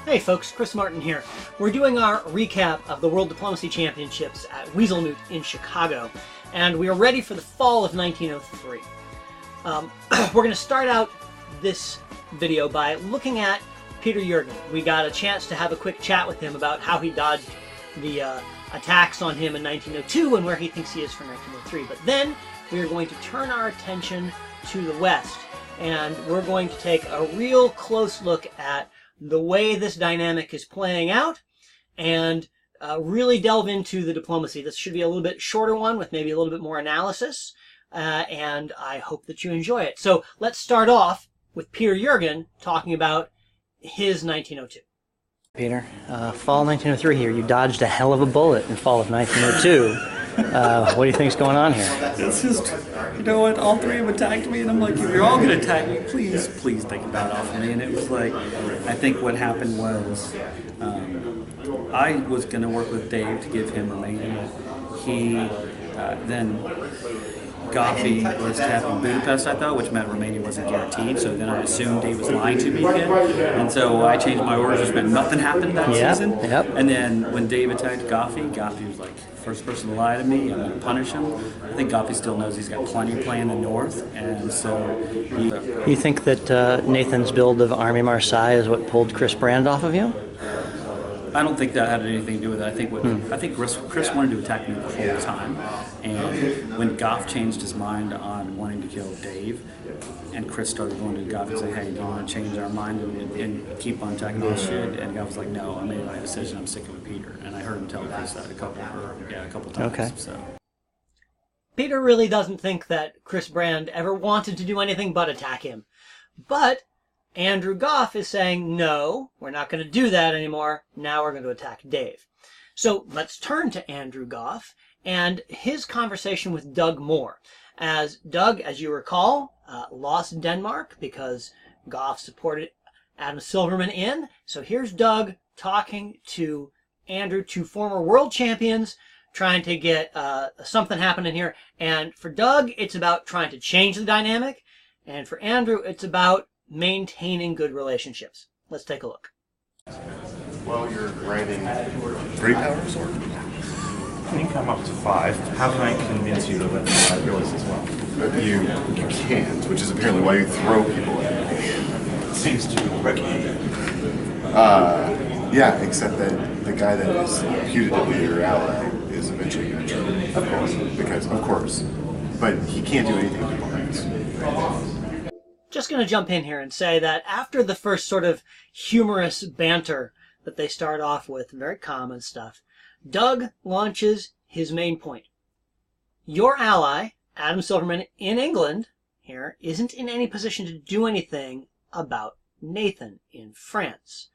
Hey folks, Chris Martin here. We're doing our recap of the World Diplomacy Championships at WeaselMoot in Chicago, and we are ready for the fall of 1903. We're going to start out this video by looking at Peter Jürgen. We got a chance to have a quick chat with him about how he dodged the attacks on him in 1902 and where he thinks he is for 1903. But then we are going to turn our attention to the West, and we're going to take a real close look at the way this dynamic is playing out and really delve into the diplomacy. This should be a little bit shorter one with maybe a little bit more analysis, and I hope that you enjoy it. So let's start off with Peter Jürgen talking about his 1902. Peter, fall 1903 here. You dodged a hell of a bullet in fall of 1902. What do you think's going on here? It's just, you know what, all three of them attacked me, and I'm like, if you're all going to attack me, please take a bat off me. And it was like, I think what happened was, I was going to work with Dave to give him Romania. He then Goff was tapping Budapest, I thought, which meant Romania wasn't guaranteed, so then I assumed Dave was lying to me again. And so I changed my orders, which meant nothing happened that season. And then when Dave attacked Goffy was like, first person to lie to me, I'm going to punish him. I think Goffy still knows he's got plenty of play in the north, and so You think that Nathan's build of Army Marseille is what pulled Chris Brand off of you? I don't think that had anything to do with it. I think Chris wanted to attack me the whole time, and when Goff changed his mind on wanting to kill Dave, and Chris started going to Goff and say, "Hey, do you want to change our mind and keep on attacking this shit?" And Goff was like, "No, I made my decision. I'm sticking with Peter." And I heard him tell Chris that a couple times. Okay. So Peter really doesn't think that Chris Brand ever wanted to do anything but attack him. But Andrew Goff is saying, no, we're not going to do that anymore. Now we're going to attack Dave. So let's turn to Andrew Goff and his conversation with Doug Moore. As Doug, as you recall, lost Denmark because Goff supported Adam Silverman in. So here's Doug talking to Andrew, two former world champions, trying to get something happening here. And for Doug, it's about trying to change the dynamic. And for Andrew, it's about maintaining good relationships. Let's take a look. Well, you're writing 3 power sword? You can come up to 5. How can I convince you to let 5 yours as well? But you can't, which is apparently why you throw people at me. It seems to recommend. Yeah, except that the guy that is putatively your ally is eventually going to trigger. Of course. Because, of course. But he can't do anything with diplomacy. Just going to jump in here and say that after the first sort of humorous banter that they start off with, very common stuff, Doug launches his main point. Your ally, Adam Silverman in England, here, isn't in any position to do anything about Nathan in France.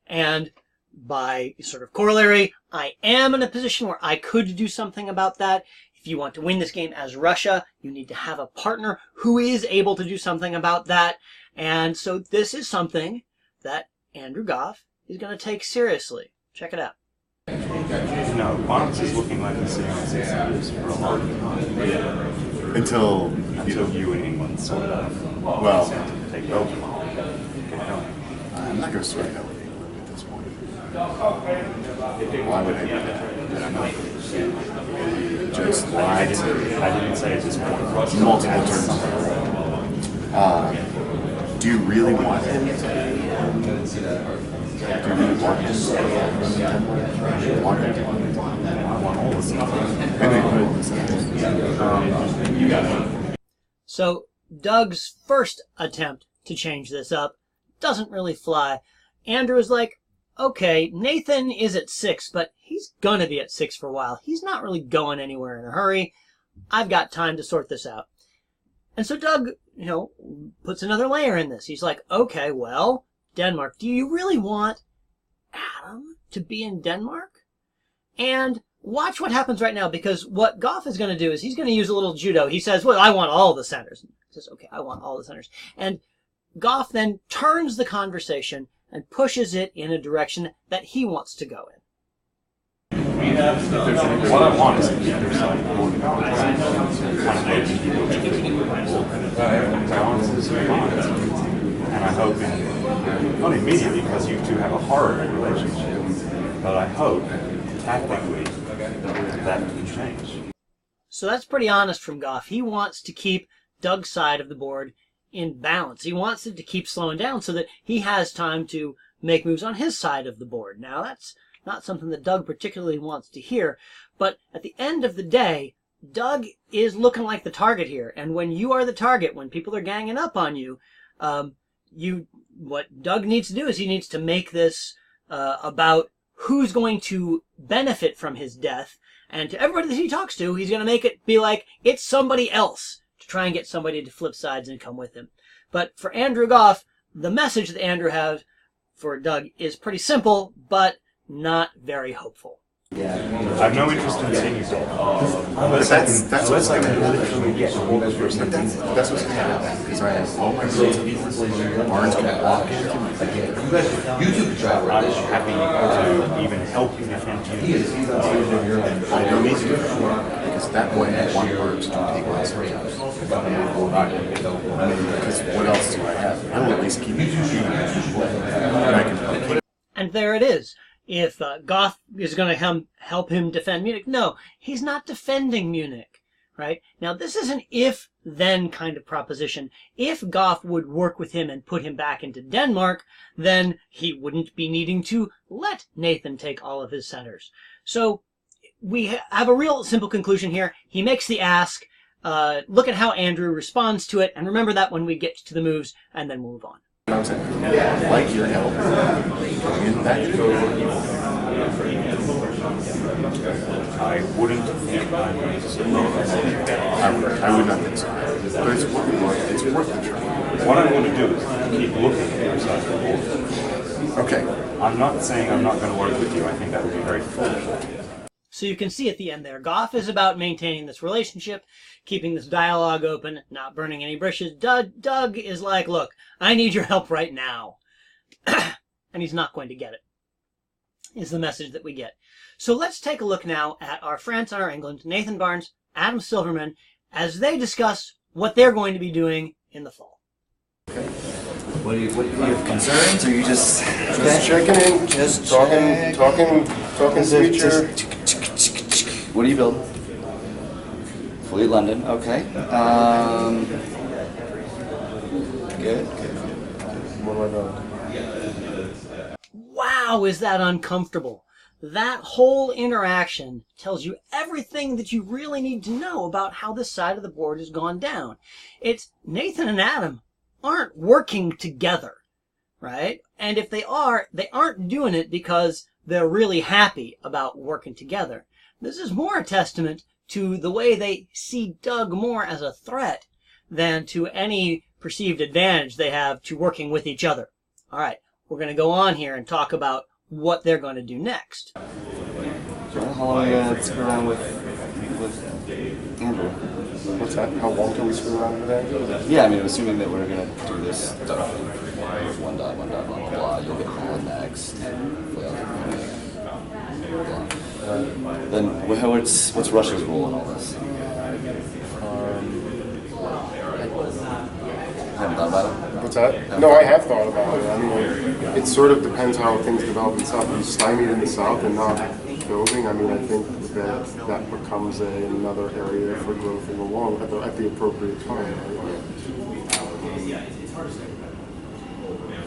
And by sort of corollary, I am in a position where I could do something about that. If you want to win this game as Russia, you need to have a partner who is able to do something about that. And so this is something that Andrew Goff is going to take seriously. Check it out. No, Barnes is looking like the sitting on 6 years for a long time. Until You in England sort of. Well, take over. Get going. I'm not going to swear out with England at this point. Why would I do that? I'm not. Just lied to I didn't say it was multiple terms. Do you really want him? Do you really want him? I want all this stuff. So Doug's first attempt to change this up doesn't really fly. Andrew is like, okay, Nathan is at 6, but he's gonna be at 6 for a while. He's not really going anywhere in a hurry. I've got time to sort this out. And so Doug, puts another layer in this. He's like, okay, well, Denmark, do you really want Adam to be in Denmark? And watch what happens right now, because what Goff is going to do is he's going to use a little judo. He says, well, I want all the centers. He says, okay, I want all the centers. And Goff then turns the conversation and pushes it in a direction that he wants to go in. What I want is to keep their side. Balance is bonds. And I hope in Not immediately, because you two have a horrible relationship, but I hope, tactically, that can change. So that's pretty honest from Goff. He wants to keep Doug's side of the board in balance. He wants it to keep slowing down so that he has time to make moves on his side of the board. Now, that's not something that Doug particularly wants to hear, but at the end of the day, Doug is looking like the target here. And when you are the target, when people are ganging up on you, what Doug needs to do is he needs to make this about who's going to benefit from his death. And to everybody that he talks to, he's going to make it be like it's somebody else, to try and get somebody to flip sides and come with him. But for Andrew Goff, the message that Andrew has for Doug is pretty simple, but not very hopeful. I have no interest in seeing you dead. But that's what's going to happen. That's what's going to happen. Because I have always Barnes going to walk into me. I'm happy to even help you defend you. I don't need to. Because that way, one Barnes can take my side. Because what else do I have? I will at least keep it. And I can help keep. And there it is. If Goff is going to help him defend Munich, no, he's not defending Munich, right? Now, this is an if-then kind of proposition. If Goff would work with him and put him back into Denmark, then he wouldn't be needing to let Nathan take all of his centers. So we have a real simple conclusion here. He makes the ask. Look at how Andrew responds to it, and remember that when we get to the moves, and then we'll move on. Like your help. In that I wouldn't think I'm going to submit. I would not think so. But it's worth the try. What I want to do is keep looking at your side of the board. Okay. I'm not saying I'm not going to work with you. I think that would be very foolish. So you can see at the end there, Goff is about maintaining this relationship, keeping this dialogue open, not burning any bridges. Doug is like, look, I need your help right now. And he's not going to get it, is the message that we get. So let's take a look now at our France and our England, Nathan Barnes, Adam Silverman, as they discuss what they're going to be doing in the fall. What do you have concerns, or you just checking in, just talking future. What do you build? Fleet London. Okay. Good. What am I doing? Wow, is that uncomfortable? That whole interaction tells you everything that you really need to know about how this side of the board has gone down. It's Nathan and Adam aren't working together, right? And if they aren't doing it because they're really happy about working together. This is more a testament to the way they see Doug more as a threat than to any perceived advantage they have to working with each other. All right, we're going to go on here and talk about what they're going to do next. Well, how long are you going to screw around with Andrew? What's that? How long can we screw around with that? Yeah, I mean, assuming that we're going to do this stuff. One dot, blah, blah, blah. You'll get called next. Then what's Russia's role in all this? Haven't thought about it? What's that? No, I have thought about it. I mean, it sort of depends how things develop in the South. If you stymied in the South and not building, I mean, I think that becomes another area for growth in the long at the appropriate time.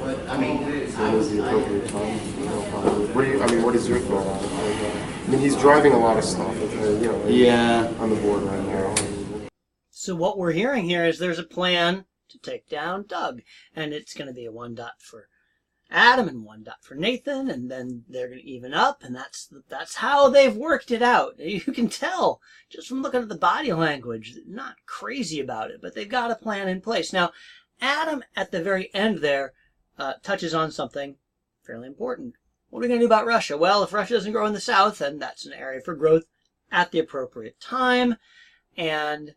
Right? When is the appropriate time? What is your thought on it? I mean, he's driving a lot of stuff, on the board right now. So what we're hearing here is there's a plan to take down Doug, and it's going to be a 1 dot for Adam and 1 dot for Nathan, and then they're going to even up, and that's how they've worked it out. You can tell just from looking at the body language, not crazy about it, but they've got a plan in place. Now, Adam at the very end there touches on something fairly important. What are we going to do about Russia? Well, if Russia doesn't grow in the south, then that's an area for growth at the appropriate time, and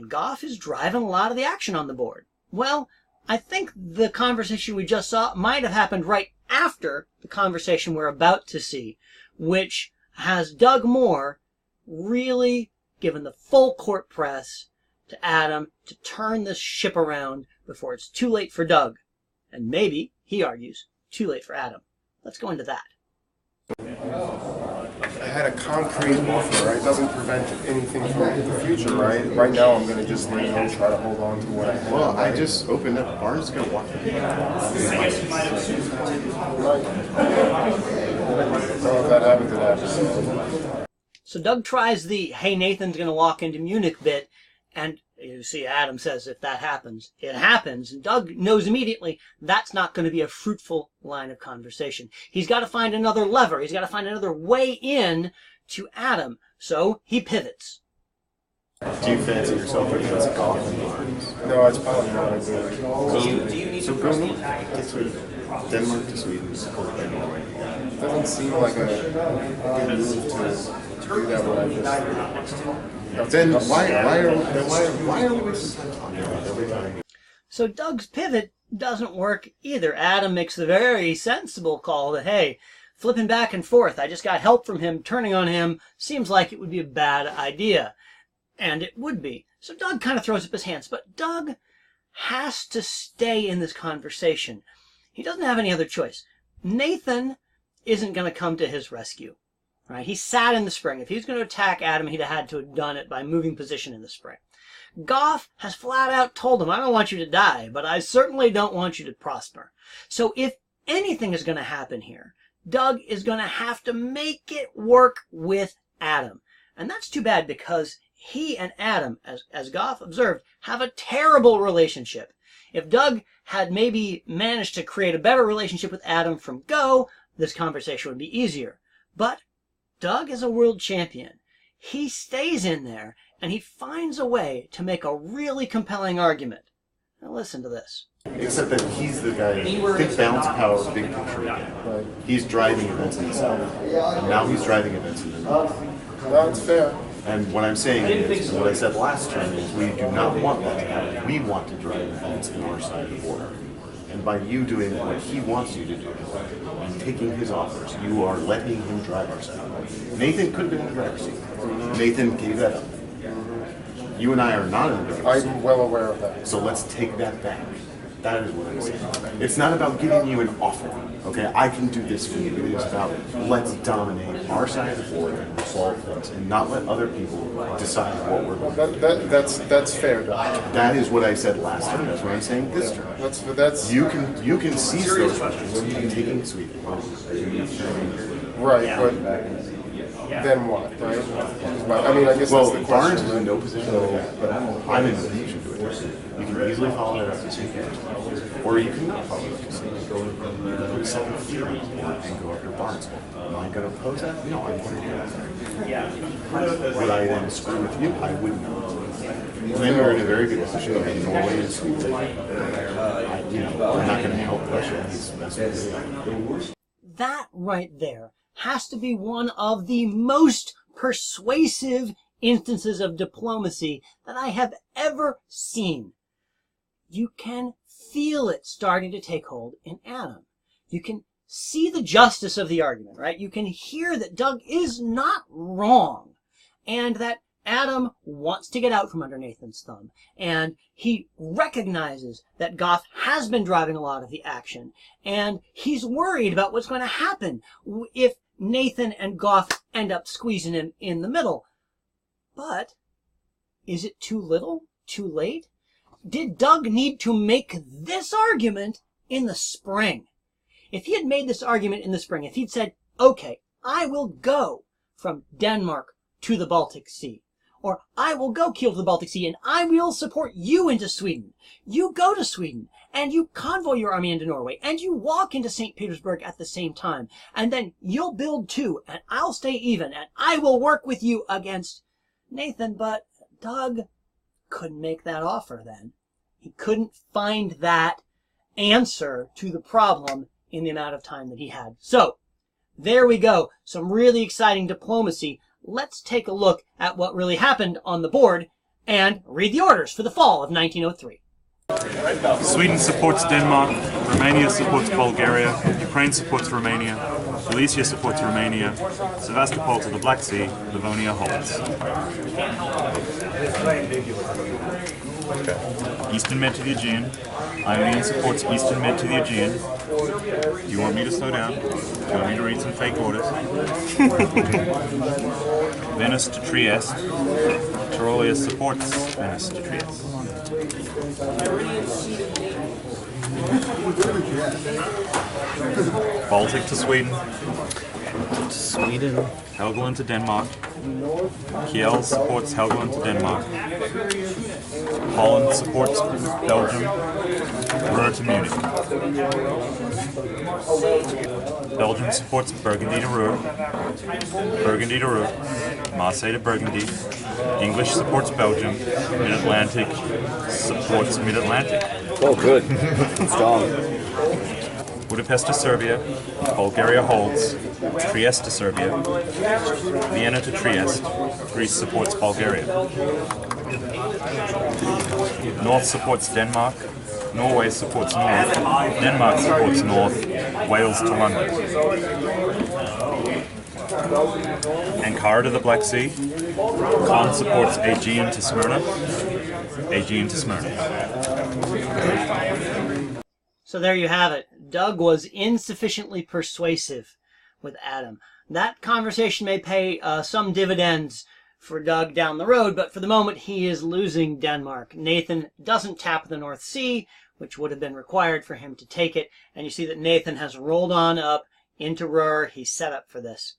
Goff is driving a lot of the action on the board. Well, I think the conversation we just saw might have happened right after the conversation we're about to see, which has Doug Moore really given the full court press to Adam to turn this ship around before it's too late for Doug. And maybe, he argues, too late for Adam. Let's go into that. I had a concrete offer, right? It doesn't prevent anything from the future, right? Right now, I'm going to just try to hold on to what I have. Well, I just opened up. Barnes is going to walk in. Right. So if that happened to that. So Doug tries the, hey, Nathan's going to walk into Munich bit, and you see Adam says if that happens, it happens. And Doug knows immediately that's not going to be a fruitful line of conversation. He's got to find another lever. He's got to find another way in to Adam. So he pivots. Do you fancy yourself as a Goff? No, it's probably not a good. So go to Sweden. Denmark to Sweden. It doesn't seem like a good move to do that when I just. Then why are we wasting time talking about it every time? So Doug's pivot doesn't work either. Adam makes the very sensible call that, hey, flipping back and forth, I just got help from him, turning on him, seems like it would be a bad idea. And it would be. So Doug kind of throws up his hands, but Doug has to stay in this conversation. He doesn't have any other choice. Nathan isn't going to come to his rescue. Right? He sat in the spring. If he was going to attack Adam, he'd have had to have done it by moving position in the spring. Goff has flat out told him, I don't want you to die, but I certainly don't want you to prosper. So if anything is going to happen here, Doug is going to have to make it work with Adam. And that's too bad because he and Adam, as Goff observed, have a terrible relationship. If Doug had maybe managed to create a better relationship with Adam from go, this conversation would be easier. But Doug is a world champion. He stays in there, and he finds a way to make a really compelling argument. Now listen to this. Except that he's the guy, big balance power, big picture. Right. He's driving events in the South. And now he's driving events in the North. That's fair. And what I'm saying is, what I said last time is, we do not want that to happen. We want to drive events in our side of the border. And by you doing what he wants you to do, and taking his offers, you are letting him drive our side. Nathan could have been in the driver's seat. Nathan gave that up. You and I are not in the driver's seat. I'm well aware of that. So let's take that back. That is what I'm saying. It's not about giving you an offer. Okay, I can do this for you. It is about let's dominate our side of the border and solve things, and not let other people decide what we're going to do. That's fair, Doc. That is what I said last time. That's what I'm saying this time. That's you can seize those questions and taking Sweden. Right, but then what, right? I mean, I guess that's the question. Barnes is in no position to do that, but I'm in a position to do it. You can easily follow that up to Sweden, or you can not follow it up to Sweden. You can put a second fear and go up to Barnes. Am I going to oppose that? No, I'm going to do that. Would I then screw with you? I would not. Then we're in a very good position in Norway and Sweden. We're not going to help Russia. That right there has to be one of the most persuasive instances of diplomacy that I have ever seen. You can feel it starting to take hold in Adam. You can see the justice of the argument, right? You can hear that Doug is not wrong, and that Adam wants to get out from under Nathan's thumb, and he recognizes that Goff has been driving a lot of the action, and he's worried about what's going to happen if Nathan and Goff end up squeezing him in the middle. But is it too little? Too late? Did Doug need to make this argument in the spring? If he had made this argument in the spring, if he'd said, okay, I will go from Denmark to the Baltic Sea, or I will go Kiel to the Baltic Sea, and I will support you into Sweden. You go to Sweden, and you convoy your army into Norway, and you walk into St. Petersburg at the same time, and then you'll build two, and I'll stay even, and I will work with you against Nathan. But Doug couldn't make that offer then. He couldn't find that answer to the problem in the amount of time that he had. So, there we go. Some really exciting diplomacy. Let's take a look at what really happened on the board and read the orders for the fall of 1903. Sweden supports Denmark, Romania supports Bulgaria, Ukraine supports Romania, Galicia supports Romania, Sevastopol to the Black Sea, Livonia holds. Eastern Med to the Aegean. Ionian supports Eastern Med to the Aegean. Do you want me to slow down? Do you want me to read some fake orders? Venice to Trieste. Tyrolia supports Venice to Trieste. Baltic to Sweden. Helgoland to Denmark. Kiel supports Helgoland to Denmark. Holland supports Belgium. Ruhr to Munich. Belgium supports Burgundy to Ruhr. Burgundy to Ruhr. Marseille to Burgundy. English supports Belgium. Mid-Atlantic supports Mid-Atlantic. Oh, good. Strong. Budapest to Serbia. Bulgaria holds. Trieste to Serbia. Vienna to Trieste. Greece supports Bulgaria. North supports Denmark. Norway supports North. Denmark supports North. Wales to London. Ankara to the Black Sea. Khan supports Aegean to Smyrna. Aegean to Smyrna. So there you have it. Doug was insufficiently persuasive with Adam. That conversation may pay some dividends for Doug down the road, but for the moment he is losing Denmark. Nathan doesn't tap the North Sea, which would have been required for him to take it, and you see that Nathan has rolled on up into Ruhr. He's set up for this.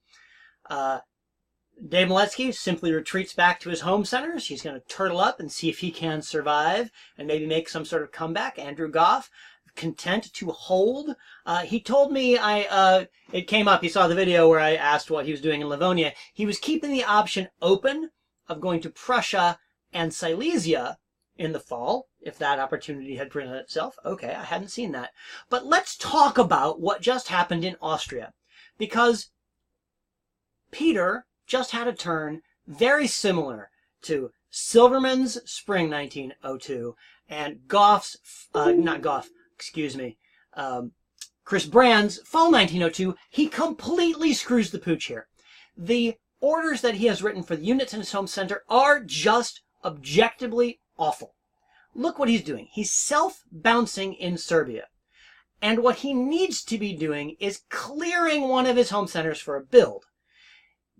Dave Maletsky simply retreats back to his home centers. He's going to turtle up and see if he can survive and maybe make some sort of comeback. Andrew Goff, content to hold. He told me, it came up, he saw the video where I asked what he was doing in Livonia. He was keeping the option open of going to Prussia and Silesia in the fall, if that opportunity had presented itself. Okay, I hadn't seen that. But let's talk about what just happened in Austria, because Peter just had a turn very similar to Silverman's Spring 1902 and Goff's, Chris Brand's Fall 1902. He completely screws the pooch here. The orders that he has written for the units in his home center are just objectively awful. Look what he's doing. He's self-bouncing in Serbia. And what he needs to be doing is clearing one of his home centers for a build.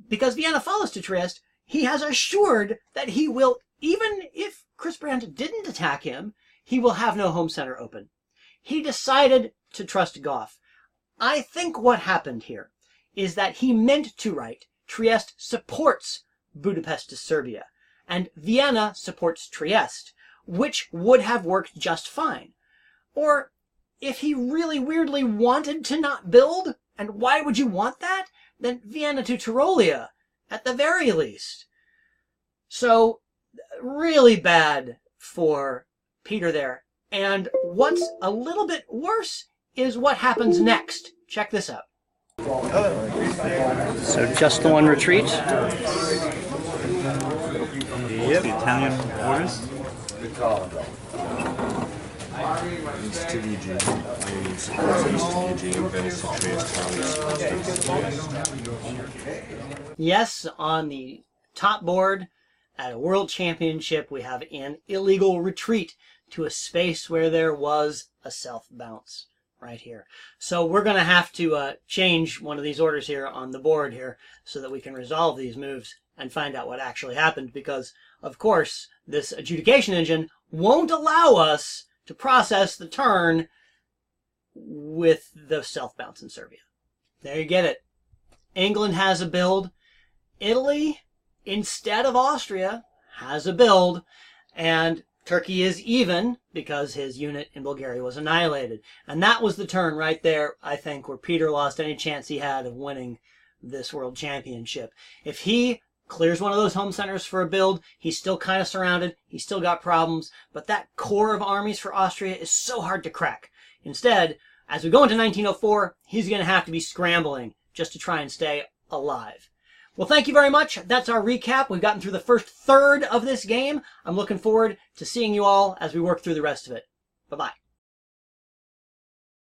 Because Vienna follows to Trieste, he has assured that he will, even if Chris Brand didn't attack him, he will have no home center open. He decided to trust Goff. I think what happened here is that he meant to write Trieste supports Budapest to Serbia, and Vienna supports Trieste, which would have worked just fine. Or if he really weirdly wanted to not build, and why would you want that? Then Vienna to Tyrolia, at the very least. So, really bad for Peter there. And what's a little bit worse is what happens next. Check this out. So just the one retreat? Yep. The Italian orders. East to the Aegean. Ionian supports east to the Aegean. Venice to Trieste. Yes, on the top board at a world championship, we have an illegal retreat to a space where there was a self-bounce right here. So we're going to have to change one of these orders here on the board here so that we can resolve these moves and find out what actually happened, because, of course, this adjudication engine won't allow us to process the turn with the self-bounce in Serbia. There you get it. England has a build. Italy, instead of Austria, has a build. And Turkey is even because his unit in Bulgaria was annihilated. And that was the turn right there, I think, where Peter lost any chance he had of winning this world championship. If he clears one of those home centers for a build, he's still kind of surrounded, he's still got problems, but that core of armies for Austria is so hard to crack. Instead, as we go into 1904, he's going to have to be scrambling just to try and stay alive. Well, thank you very much. That's our recap. We've gotten through the first third of this game. I'm looking forward to seeing you all as we work through the rest of it. Bye-bye.